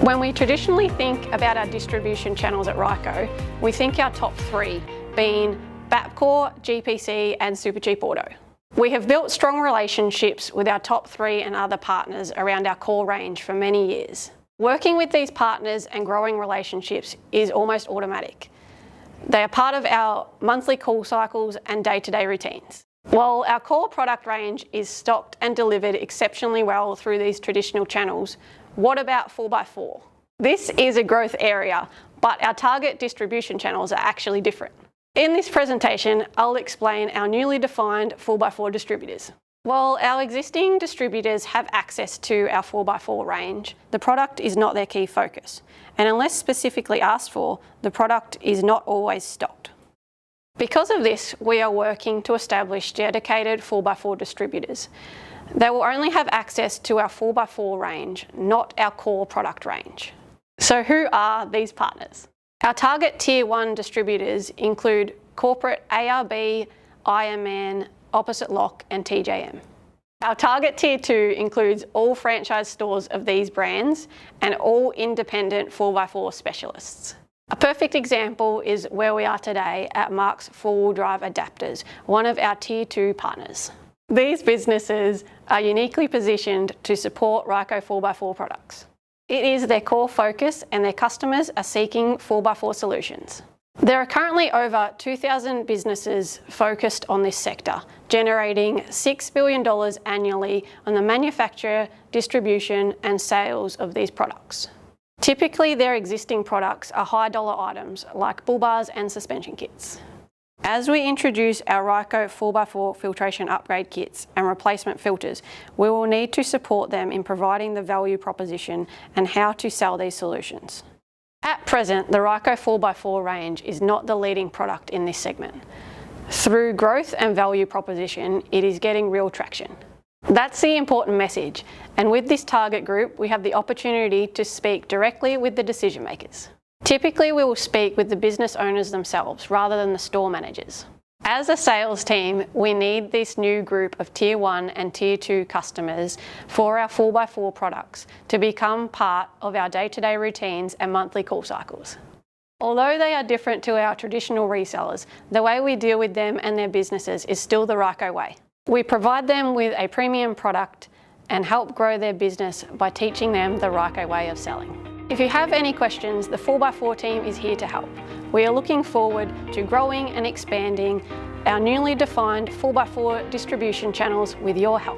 When we traditionally think about our distribution channels at Ryco, we think our top three being Bapcor, GPC and Supercheap Auto. We have built strong relationships with our top three and other partners around our core range for many years. Working with these partners and growing relationships is almost automatic. They are part of our monthly call cycles and day-to-day routines. While our core product range is stocked and delivered exceptionally well through these traditional channels, what about 4x4? This is a growth area, but our target distribution channels are actually different. In this presentation, I'll explain our newly defined 4x4 distributors. While our existing distributors have access to our 4x4 range, the product is not their key focus, and unless specifically asked for, the product is not always stocked. Because of this, we are working to establish dedicated 4x4 distributors. They will only have access to our 4x4 range, not our core product range. So who are these partners? Our target Tier 1 distributors include corporate ARB, Ironman, Opposite Lock and TJM. Our target Tier 2 includes all franchise stores of these brands and all independent 4x4 specialists. A perfect example is where we are today at Mark's 4-wheel drive adapters, one of our Tier 2 partners. These businesses are uniquely positioned to support Ryco 4x4 products. It is their core focus and their customers are seeking 4x4 solutions. There are currently over 2,000 businesses focused on this sector, generating $6 billion annually on the manufacture, distribution and sales of these products. Typically, their existing products are high-dollar items like bull bars and suspension kits. As we introduce our Ryco 4x4 filtration upgrade kits and replacement filters, we will need to support them in providing the value proposition and how to sell these solutions. At present, the Ryco 4x4 range is not the leading product in this segment. Through growth and value proposition, it is getting real traction. That's the important message, and with this target group, we have the opportunity to speak directly with the decision makers. Typically, we will speak with the business owners themselves rather than the store managers. As a sales team, we need this new group of Tier 1 and Tier 2 customers for our 4x4 products to become part of our day-to-day routines and monthly call cycles. Although they are different to our traditional resellers, the way we deal with them and their businesses is still the Ryco way. We provide them with a premium product and help grow their business by teaching them the Ryco way of selling. If you have any questions, the 4x4 team is here to help. We are looking forward to growing and expanding our newly defined 4x4 distribution channels with your help.